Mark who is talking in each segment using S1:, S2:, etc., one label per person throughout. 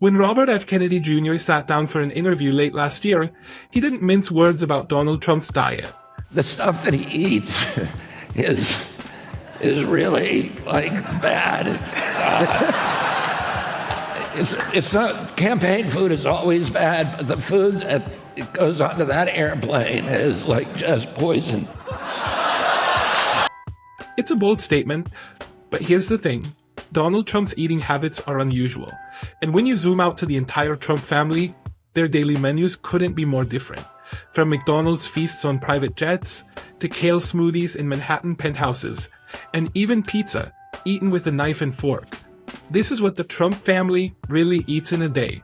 S1: When Robert F. Kennedy Jr. sat down for an interview late last year, he didn't mince words about Donald Trump's diet.
S2: The stuff that he eats is really, like, bad. It's not, campaign food is always bad, but the food that goes onto that airplane is, like, just poison.
S1: It's a bold statement, but here's the thing. Donald Trump's eating habits are unusual, and when you zoom out to the entire Trump family, their daily menus couldn't be more different. From McDonald's feasts on private jets, to kale smoothies in Manhattan penthouses, and even pizza, eaten with a knife and fork. This is what the Trump family really eats in a day.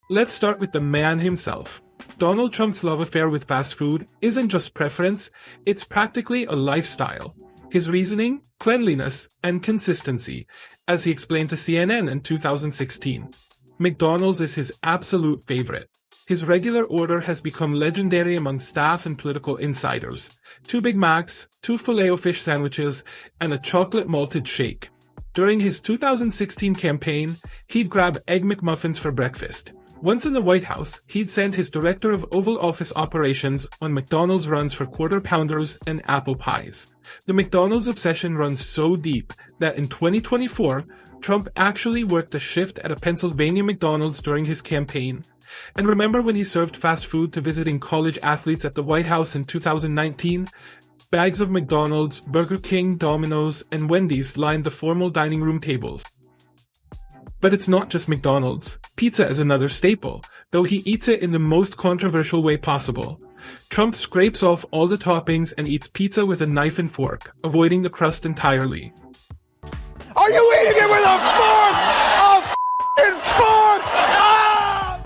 S1: Let's start with the man himself. Donald Trump's love affair with fast food isn't just preference, it's practically a lifestyle. His reasoning, cleanliness, and consistency, as he explained to CNN in 2016. McDonald's is his absolute favorite. His regular order has become legendary among staff and political insiders. 2 Big Macs, 2 Filet-O-Fish sandwiches, and a chocolate malted shake. During his 2016 campaign, he'd grab Egg McMuffins for breakfast. Once in the White House, he'd send his director of Oval Office operations on McDonald's runs for Quarter Pounders and apple pies. The McDonald's obsession runs so deep that in 2024, Trump actually worked a shift at a Pennsylvania McDonald's during his campaign. And remember when he served fast food to visiting college athletes at the White House in 2019? Bags of McDonald's, Burger King, Domino's, and Wendy's lined the formal dining room tables. But it's not just McDonald's. Pizza is another staple, though he eats it in the most controversial way possible. Trump scrapes off all the toppings and eats pizza with a knife and fork, avoiding the crust entirely.
S3: Are you eating it with a fork? A f***ing fork! Ah!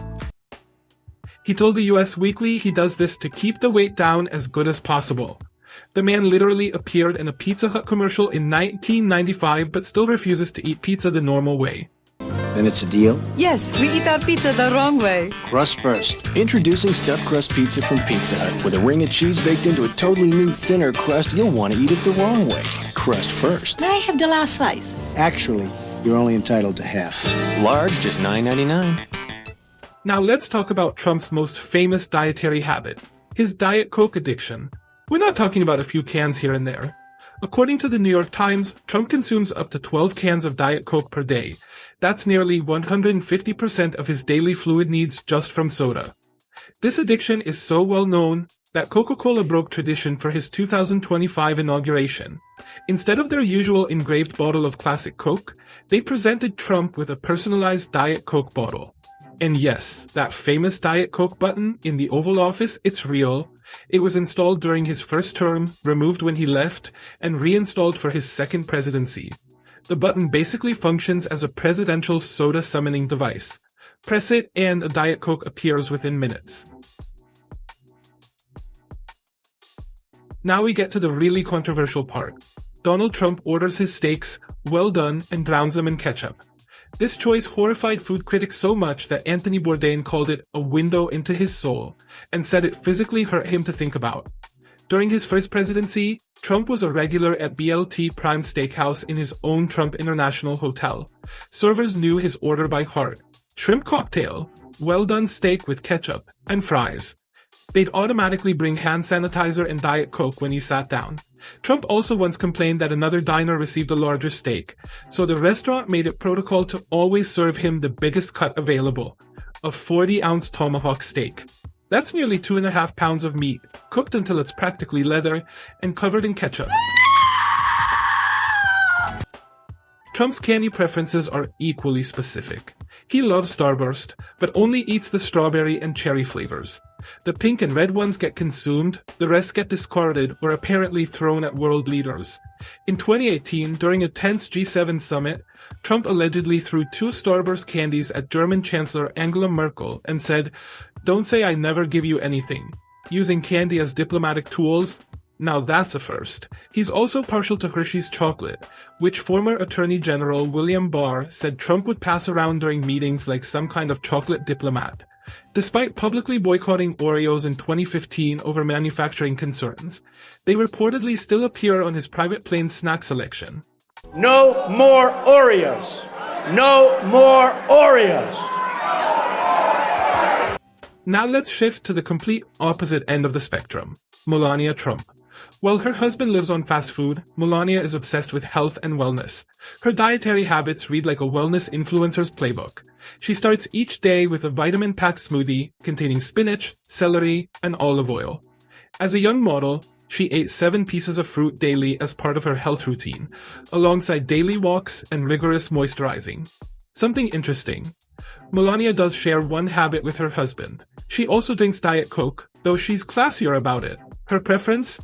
S1: He told the US Weekly he does this to keep the weight down as good as possible. The man literally appeared in a Pizza Hut commercial in 1995 but still refuses to eat pizza the normal way.
S4: Then it's a deal?
S5: Yes, we eat our pizza the wrong way.
S4: Crust first.
S6: Introducing stuffed crust pizza from Pizza Hut. With a ring of cheese baked into a totally new, thinner crust, you'll want to eat it the wrong way. Crust first.
S7: May I have the last slice?
S4: Actually, you're only entitled to half.
S6: Large, just $9.99.
S1: Now let's talk about Trump's most famous dietary habit, his Diet Coke addiction. We're not talking about a few cans here and there. According to the New York Times, Trump consumes up to 12 cans of Diet Coke per day. That's nearly 150% of his daily fluid needs just from soda. This addiction is so well known that Coca-Cola broke tradition for his 2025 inauguration. Instead of their usual engraved bottle of classic Coke, they presented Trump with a personalized Diet Coke bottle. And yes, that famous Diet Coke button in the Oval Office, it's real. It was installed during his first term, removed when he left, and reinstalled for his second presidency. The button basically functions as a presidential soda summoning device. Press it and a Diet Coke appears within minutes. Now we get to the really controversial part. Donald Trump orders his steaks well done and drowns them in ketchup. This choice horrified food critics so much that Anthony Bourdain called it a window into his soul, and said it physically hurt him to think about. During his first presidency, Trump was a regular at BLT Prime Steakhouse in his own Trump International Hotel. Servers knew his order by heart. Shrimp cocktail, well-done steak with ketchup, and fries. They'd automatically bring hand sanitizer and Diet Coke when he sat down. Trump also once complained that another diner received a larger steak, so the restaurant made it protocol to always serve him the biggest cut available, a 40-ounce tomahawk steak. That's nearly 2.5 pounds of meat, cooked until it's practically leather, and covered in ketchup. Trump's candy preferences are equally specific. He loves Starburst, but only eats the strawberry and cherry flavors. The pink and red ones get consumed, the rest get discarded or apparently thrown at world leaders. In 2018, during a tense G7 summit, Trump allegedly threw 2 Starburst candies at German Chancellor Angela Merkel and said, "Don't say I never give you anything," using candy as diplomatic tools. Now that's a first. He's also partial to Hershey's chocolate, which former Attorney General William Barr said Trump would pass around during meetings like some kind of chocolate diplomat. Despite publicly boycotting Oreos in 2015 over manufacturing concerns, they reportedly still appear on his private plane snack selection.
S7: No more Oreos. No more Oreos.
S1: Now let's shift to the complete opposite end of the spectrum, Melania Trump. While her husband lives on fast food, Melania is obsessed with health and wellness. Her dietary habits read like a wellness influencer's playbook. She starts each day with a vitamin-packed smoothie containing spinach, celery, and olive oil. As a young model, she ate 7 pieces of fruit daily as part of her health routine, alongside daily walks and rigorous moisturizing. Something interesting. Melania does share one habit with her husband. She also drinks Diet Coke, though she's classier about it. Her preference?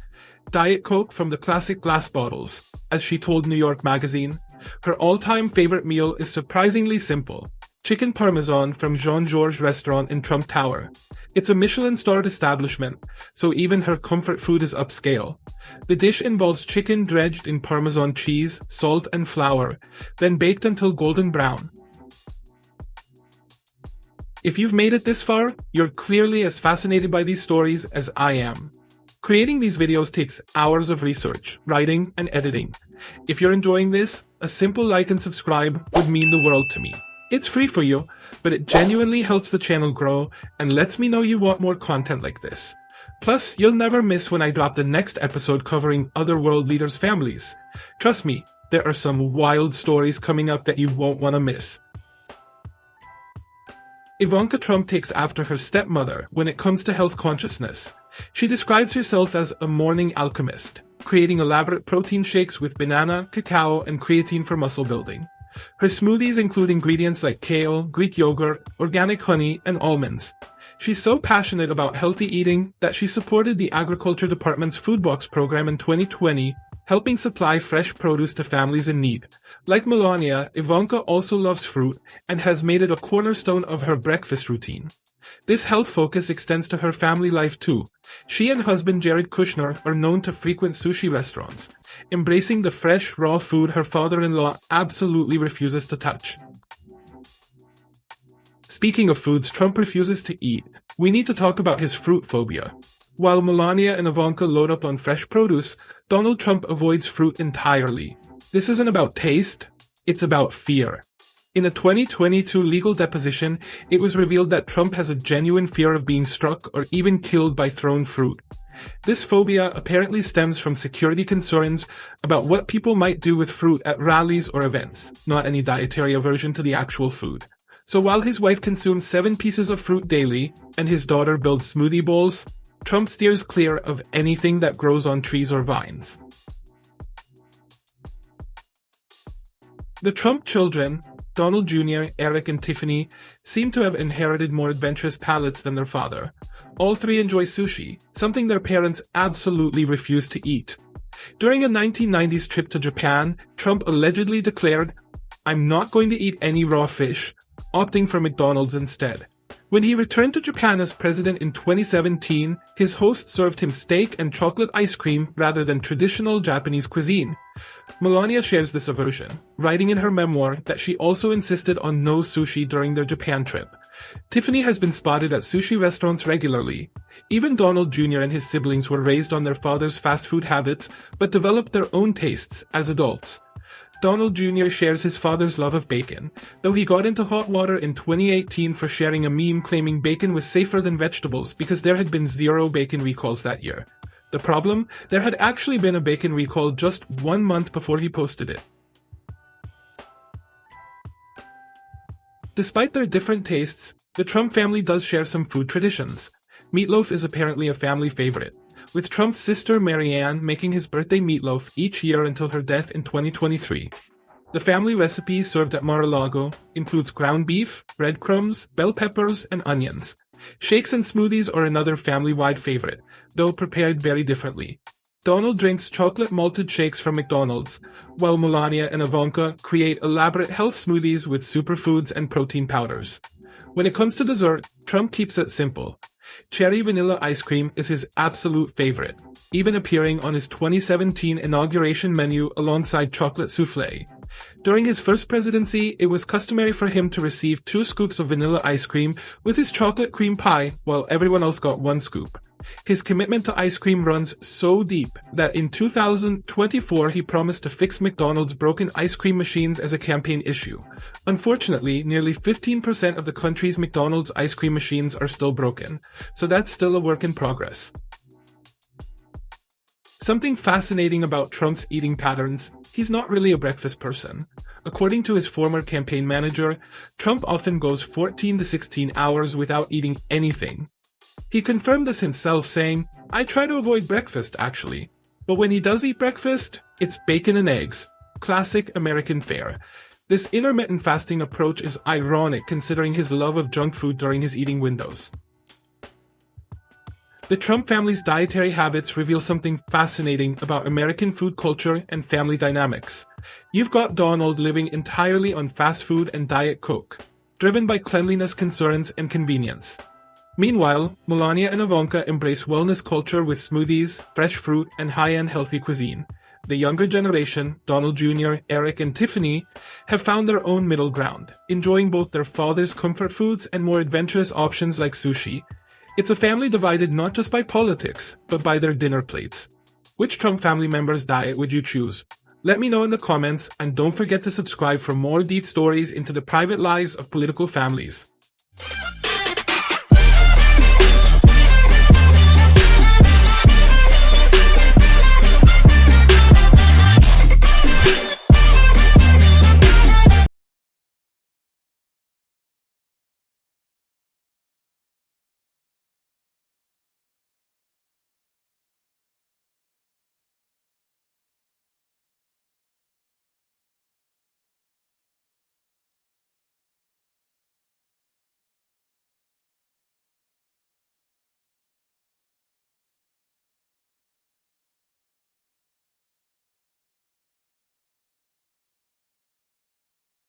S1: Diet Coke from the classic glass bottles. As she told New York Magazine, her all-time favorite meal is surprisingly simple. Chicken parmesan from Jean-Georges restaurant in Trump Tower. It's a Michelin-starred establishment, so even her comfort food is upscale. The dish involves chicken dredged in parmesan cheese, salt, and flour, then baked until golden brown. If you've made it this far, you're clearly as fascinated by these stories as I am. Creating these videos takes hours of research, writing, and editing. If you're enjoying this, a simple like and subscribe would mean the world to me. It's free for you, but it genuinely helps the channel grow and lets me know you want more content like this. Plus, you'll never miss when I drop the next episode covering other world leaders' families. Trust me, there are some wild stories coming up that you won't want to miss. Ivanka Trump takes after her stepmother when it comes to health consciousness. She describes herself as a morning alchemist, creating elaborate protein shakes with banana, cacao, and creatine for muscle building. Her smoothies include ingredients like kale, Greek yogurt, organic honey, and almonds. She's so passionate about healthy eating that she supported the Agriculture Department's Food Box program in 2020, helping supply fresh produce to families in need. Like Melania, Ivanka also loves fruit and has made it a cornerstone of her breakfast routine. This health focus extends to her family life too. She and husband Jared Kushner are known to frequent sushi restaurants, embracing the fresh, raw food her father-in-law absolutely refuses to touch. Speaking of foods Trump refuses to eat, we need to talk about his fruit phobia. While Melania and Ivanka load up on fresh produce, Donald Trump avoids fruit entirely. This isn't about taste, it's about fear. In a 2022 legal deposition, it was revealed that Trump has a genuine fear of being struck or even killed by thrown fruit. This phobia apparently stems from security concerns about what people might do with fruit at rallies or events, not any dietary aversion to the actual food. So while his wife consumes 7 pieces of fruit daily, and his daughter builds smoothie bowls, Trump steers clear of anything that grows on trees or vines. The Trump children, Donald Jr., Eric, and Tiffany, seem to have inherited more adventurous palates than their father. All 3 enjoy sushi, something their parents absolutely refuse to eat. During a 1990s trip to Japan, Trump allegedly declared, "I'm not going to eat any raw fish," opting for McDonald's instead. When he returned to Japan as president in 2017, his host served him steak and chocolate ice cream rather than traditional Japanese cuisine. Melania shares this aversion, writing in her memoir that she also insisted on no sushi during their Japan trip. Tiffany has been spotted at sushi restaurants regularly. Even Donald Jr. and his siblings were raised on their father's fast food habits, but developed their own tastes as adults. Donald Jr. shares his father's love of bacon, though he got into hot water in 2018 for sharing a meme claiming bacon was safer than vegetables because there had been 0 bacon recalls that year. The problem? There had actually been a bacon recall just 1 month before he posted it. Despite their different tastes, the Trump family does share some food traditions. Meatloaf is apparently a family favorite, with Trump's sister Marianne making his birthday meatloaf each year until her death in 2023. The family recipe served at Mar-a-Lago includes ground beef, breadcrumbs, bell peppers, and onions. Shakes and smoothies are another family-wide favorite, though prepared very differently. Donald drinks chocolate malted shakes from McDonald's, while Melania and Ivanka create elaborate health smoothies with superfoods and protein powders. When it comes to dessert, Trump keeps it simple. Cherry vanilla ice cream is his absolute favorite, even appearing on his 2017 inauguration menu alongside chocolate souffle. During his first presidency, it was customary for him to receive 2 scoops of vanilla ice cream with his chocolate cream pie, while everyone else got 1 scoop. His commitment to ice cream runs so deep that in 2024 he promised to fix McDonald's broken ice cream machines as a campaign issue. Unfortunately, nearly 15% of the country's McDonald's ice cream machines are still broken, so that's still a work in progress. Something fascinating about Trump's eating patterns: he's not really a breakfast person. According to his former campaign manager, Trump often goes 14 to 16 hours without eating anything. He confirmed this himself, saying, "I try to avoid breakfast, actually. But when he does eat breakfast, it's bacon and eggs. Classic American fare." This intermittent fasting approach is ironic considering his love of junk food during his eating windows. The Trump family's dietary habits reveal something fascinating about American food culture and family dynamics. You've got Donald living entirely on fast food and Diet Coke, driven by cleanliness concerns and convenience. Meanwhile, Melania and Ivanka embrace wellness culture with smoothies, fresh fruit, and high-end healthy cuisine. The younger generation, Donald Jr., Eric, and Tiffany, have found their own middle ground, enjoying both their father's comfort foods and more adventurous options like sushi. It's a family divided not just by politics, but by their dinner plates. Which Trump family member's diet would you choose? Let me know in the comments, and don't forget to subscribe for more deep stories into the private lives of political families.